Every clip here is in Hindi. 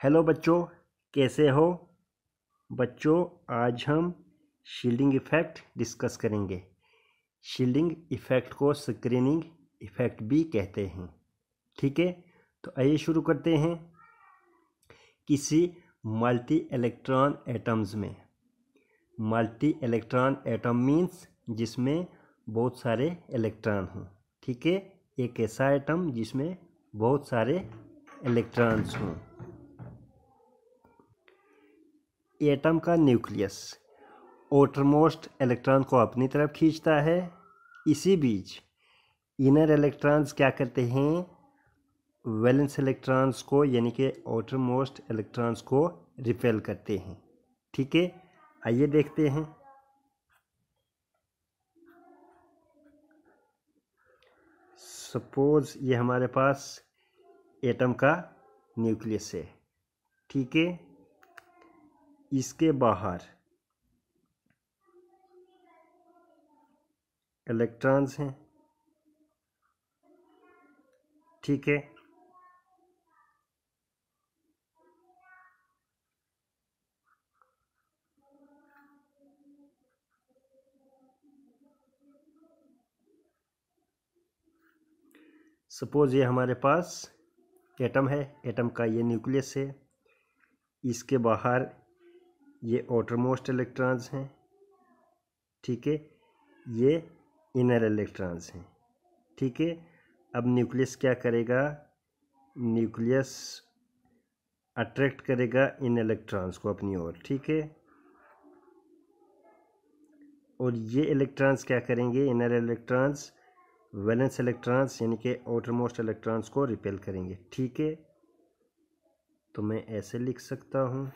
हेलो बच्चों, कैसे हो बच्चों। आज हम शील्डिंग इफ़ेक्ट डिस्कस करेंगे। शील्डिंग इफ़ेक्ट को स्क्रीनिंग इफ़ेक्ट भी कहते हैं। ठीक है, तो आइए शुरू करते हैं। किसी मल्टी इलेक्ट्रॉन एटम्स में, मल्टी इलेक्ट्रॉन एटम मीन्स जिसमें बहुत सारे इलेक्ट्रॉन हों। ठीक है, एक ऐसा एटम जिसमें बहुत सारे इलेक्ट्रॉन्स हों। एटम का न्यूक्लियस आउटरमोस्ट इलेक्ट्रॉन को अपनी तरफ खींचता है। इसी बीच इनर इलेक्ट्रॉन्स क्या करते हैं, वैलेंस इलेक्ट्रॉन्स को यानी कि आउटरमोस्ट इलेक्ट्रॉन्स को रिपेल करते हैं। ठीक है, आइए देखते हैं। सपोज ये हमारे पास एटम का न्यूक्लियस है। ठीक है, इसके बाहर इलेक्ट्रॉन्स हैं। ठीक है, सपोज ये हमारे पास एटम है, एटम का ये न्यूक्लियस है। इसके बाहर ये आउटरमोस्ट इलेक्ट्रॉन्स हैं। ठीक है, ये इनर इलेक्ट्रॉन्स हैं। ठीक है, अब न्यूक्लियस क्या करेगा, न्यूक्लियस अट्रैक्ट करेगा इन इलेक्ट्रॉन्स को अपनी ओर। ठीक है, और ये इलेक्ट्रॉन्स क्या करेंगे, इनर इलेक्ट्रॉन्स वैलेंस इलेक्ट्रॉन्स यानी कि आउटरमोस्ट इलेक्ट्रॉन्स को रिपेल करेंगे। ठीक है, तो मैं ऐसे लिख सकता हूँ।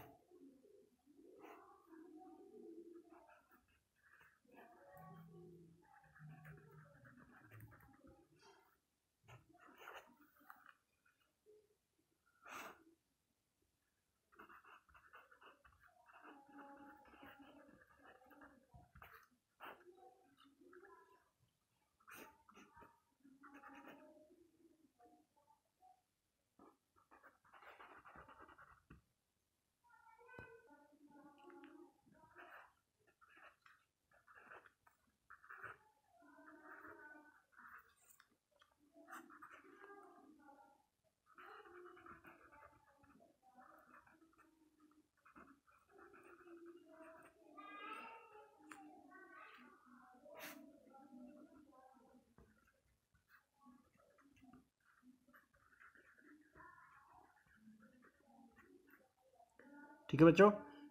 ठीक है बच्चों,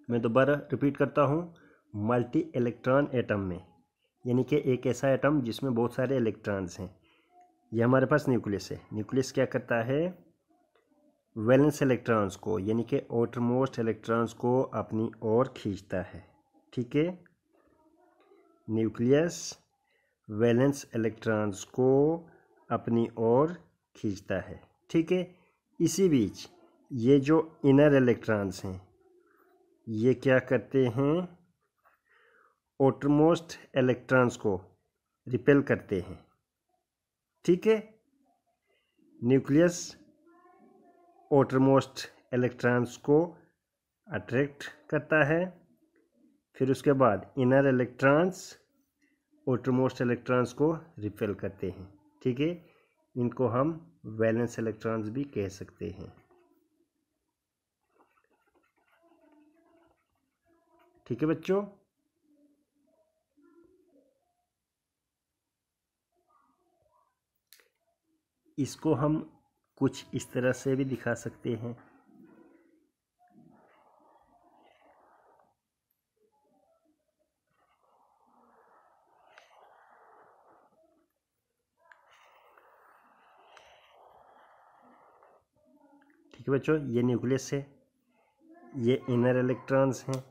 मैं दोबारा रिपीट करता हूँ। मल्टी इलेक्ट्रॉन एटम में यानी कि एक ऐसा एटम जिसमें बहुत सारे इलेक्ट्रॉन्स हैं। ये हमारे पास न्यूक्लियस है। न्यूक्लियस क्या करता है, वैलेंस इलेक्ट्रॉन्स को यानी कि आउटरमोस्ट इलेक्ट्रॉन्स को अपनी ओर खींचता है। ठीक है, न्यूक्लियस वैलेंस इलेक्ट्रॉन्स को अपनी ओर खींचता है। ठीक है, इसी बीच ये जो इनर इलेक्ट्रॉन्स हैं ये क्या करते हैं, आउटरमोस्ट इलेक्ट्रॉन्स को रिपेल करते हैं। ठीक है, न्यूक्लियस आउटरमोस्ट इलेक्ट्रॉन्स को अट्रैक्ट करता है, फिर उसके बाद इनर इलेक्ट्रॉन्स आउटरमोस्ट इलेक्ट्रॉन्स को रिपेल करते हैं। ठीक है, इनको हम वैलेंस इलेक्ट्रॉन्स भी कह सकते हैं। ठीक है बच्चों, इसको हम कुछ इस तरह से भी दिखा सकते हैं। ठीक है बच्चों, ये न्यूक्लियस है, ये इनर इलेक्ट्रॉन्स हैं,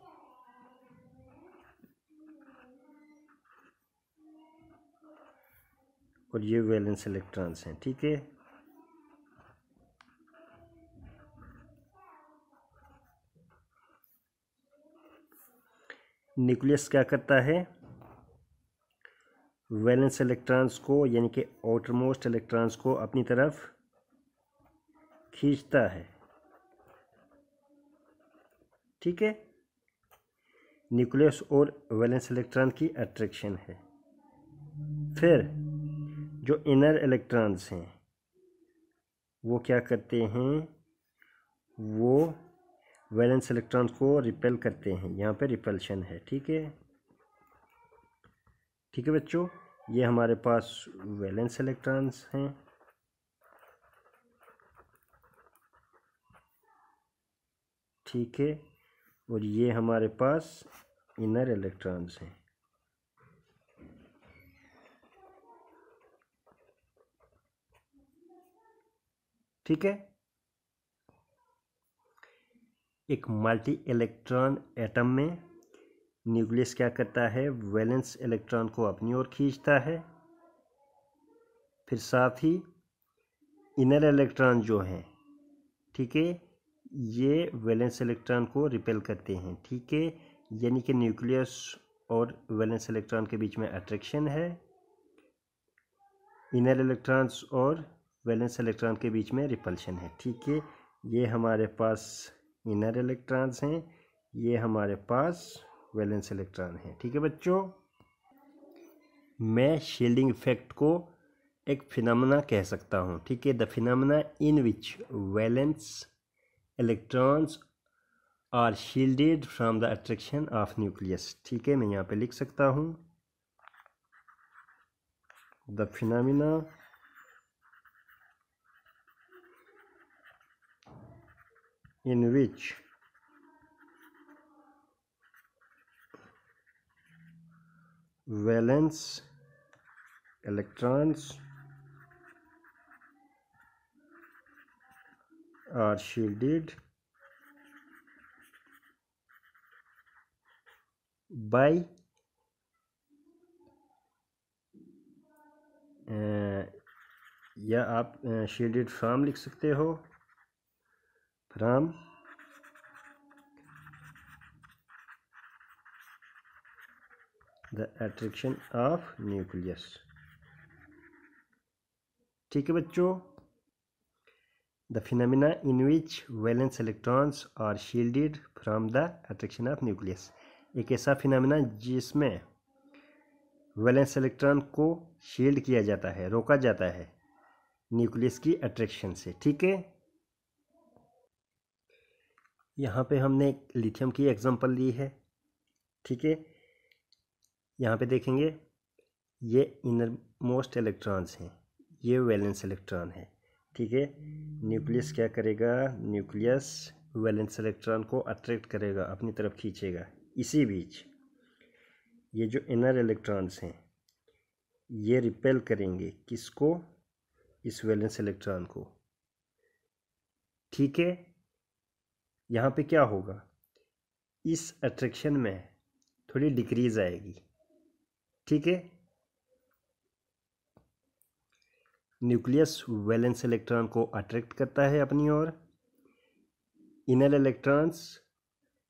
और ये वैलेंस इलेक्ट्रॉन्स हैं। ठीक है, न्यूक्लियस क्या करता है, वैलेंस इलेक्ट्रॉन्स को यानी कि आउटरमोस्ट इलेक्ट्रॉन्स को अपनी तरफ खींचता है। ठीक है। न्यूक्लियस और वैलेंस इलेक्ट्रॉन की अट्रैक्शन है। फिर जो इनर इलेक्ट्रॉन्स हैं वो क्या करते हैं, वो वैलेंस इलेक्ट्रॉन को रिपेल करते हैं। यहाँ पे रिपल्शन है, ठीक है। ठीक है बच्चों, ये हमारे पास वैलेंस इलेक्ट्रॉन्स हैं। ठीक है, और ये हमारे पास इनर इलेक्ट्रॉन्स हैं। ठीक है। एक मल्टी इलेक्ट्रॉन एटम में न्यूक्लियस क्या करता है, वैलेंस इलेक्ट्रॉन को अपनी ओर खींचता है। फिर साथ ही इनर इलेक्ट्रॉन जो हैं, ठीक है, ये वैलेंस इलेक्ट्रॉन को रिपेल करते हैं। ठीक है, यानी कि न्यूक्लियस और वैलेंस इलेक्ट्रॉन के बीच में अट्रैक्शन है। इनर इलेक्ट्रॉन्स और वैलेंस इलेक्ट्रॉन के बीच में रिपल्शन है। ठीक है, ये हमारे पास इनर इलेक्ट्रॉन्स हैं, ये हमारे पास वैलेंस इलेक्ट्रॉन हैं। ठीक है बच्चों, मैं शील्डिंग इफेक्ट को एक फिनोमेना कह सकता हूँ। ठीक है, the phenomena in which valence electrons are shielded from the attraction of nucleus. ठीक है, मैं यहाँ पे लिख सकता हूँ, the phenomena in which valence electrons are shielded by या आप shielded from लिख सकते हो, from the attraction of nucleus। ठीक है बच्चों, the phenomena in which valence electrons are shielded from the attraction of nucleus, एक ऐसा फिनोमेना जिसमें वैलेंस इलेक्ट्रॉन को शील्ड किया जाता है, रोका जाता है न्यूक्लियस की अट्रैक्शन से। ठीक है, यहाँ पे हमने लिथियम की एग्जांपल ली है। ठीक है, यहाँ पे देखेंगे ये इनर मोस्ट इलेक्ट्रॉन्स हैं, ये वैलेंस इलेक्ट्रॉन है। ठीक है, न्यूक्लियस क्या करेगा, न्यूक्लियस वैलेंस इलेक्ट्रॉन को अट्रैक्ट करेगा, अपनी तरफ खींचेगा। इसी बीच ये जो इनर इलेक्ट्रॉन्स हैं ये रिपेल करेंगे किसको, इस वैलेंस इलेक्ट्रॉन को। ठीक है, यहाँ पे क्या होगा, इस अट्रैक्शन में थोड़ी डिक्रीज आएगी। ठीक है, न्यूक्लियस वैलेंस इलेक्ट्रॉन को अट्रैक्ट करता है अपनी ओर, इनर इलेक्ट्रॉन्स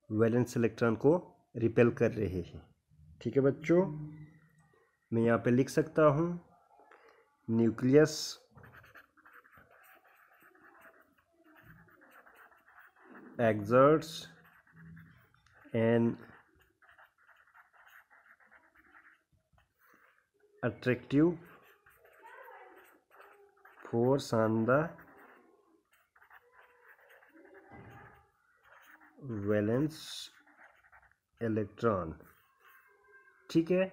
वैलेंस इलेक्ट्रॉन को रिपेल कर रहे हैं। ठीक है बच्चों, मैं यहाँ पे लिख सकता हूँ, nucleus exerts an attractive force on the valence electron। ठीक है,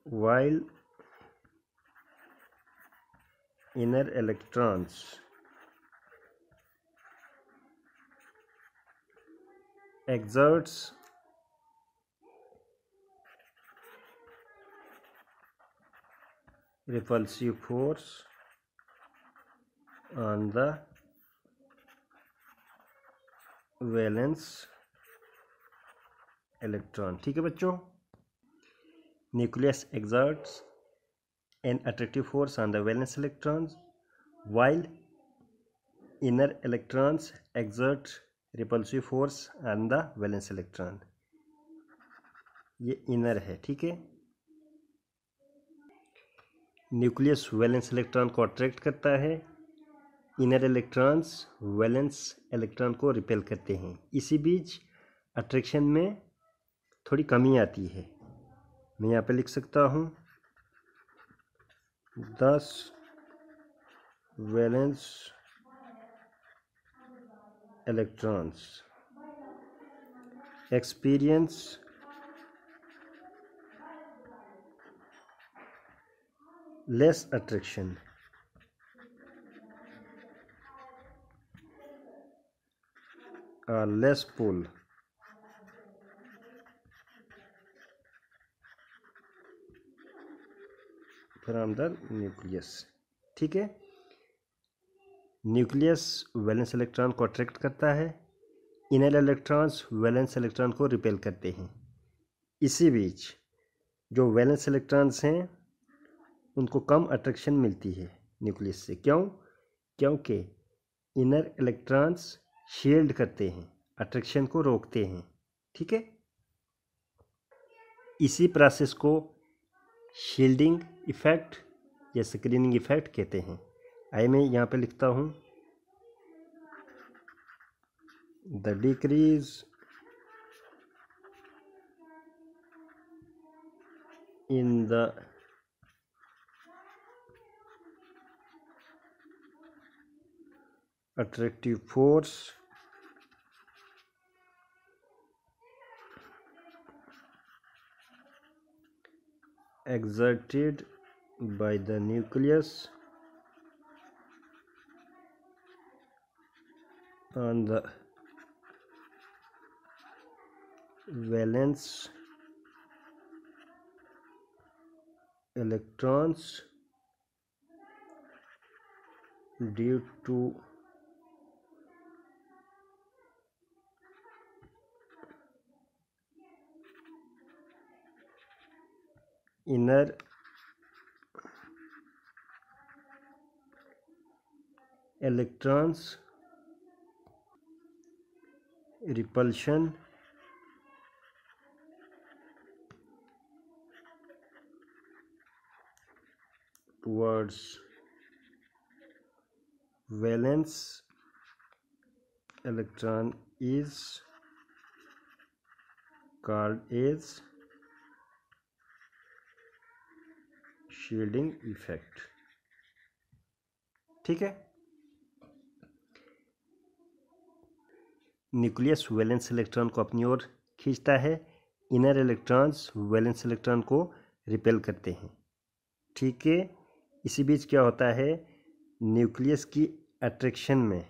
while inner electrons exerts repulsive force on the valence electron। ठीक है बच्चों, nucleus exerts an attractive force on the valence electrons while inner electrons exert repulsive force on the valence electron। ये इनर है। ठीक है, न्यूक्लियस वैलेंस इलेक्ट्रॉन को अट्रैक्ट करता है, इनर इलेक्ट्रॉन्स वैलेंस इलेक्ट्रॉन को रिपेल करते हैं। इसी बीच अट्रैक्शन में थोड़ी कमी आती है। मैं यहाँ पे लिख सकता हूँ 10 valence electrons experience less attraction or less pull from the nucleus। ठीक है, न्यूक्लियस वैलेंस इलेक्ट्रॉन को अट्रैक्ट करता है, इनर इलेक्ट्रॉन्स वैलेंस इलेक्ट्रॉन को रिपेल करते हैं। इसी बीच जो वैलेंस इलेक्ट्रॉन्स हैं उनको कम अट्रैक्शन मिलती है न्यूक्लियस से। क्यों? क्योंकि इनर इलेक्ट्रॉन्स शील्ड करते हैं, अट्रैक्शन को रोकते हैं। ठीक है, इसी प्रोसेस को शील्डिंग इफेक्ट या स्क्रीनिंग इफेक्ट कहते हैं। आइए मैं यहाँ पे लिखता हूँ the decrease in the attractive force exerted by the nucleus on the valence electrons due to inner electrons repulsion towards valence electron is called as shielding effect. ठीक है, न्यूक्लियस वैलेंस इलेक्ट्रॉन को अपनी ओर खींचता है, इनर इलेक्ट्रॉन्स वैलेंस इलेक्ट्रॉन को रिपेल करते हैं। ठीक है, इसी बीच क्या होता है, न्यूक्लियस की अट्रैक्शन में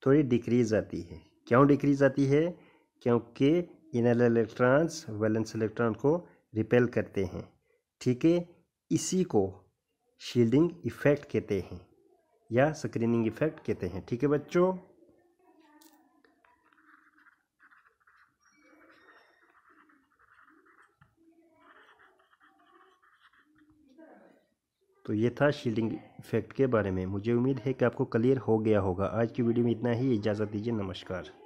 थोड़ी डिक्रीज आती है। क्यों डिक्रीज आती है? क्योंकि इनर इलेक्ट्रॉन्स वैलेंस इलेक्ट्रॉन को रिपेल करते हैं। ठीक है, इसी को शील्डिंग इफेक्ट कहते हैं या स्क्रीनिंग इफेक्ट कहते हैं। ठीक है बच्चों, तो ये था शील्डिंग इफेक्ट के बारे में। मुझे उम्मीद है कि आपको क्लियर हो गया होगा। आज की वीडियो में इतना ही, इजाज़त दीजिए, नमस्कार।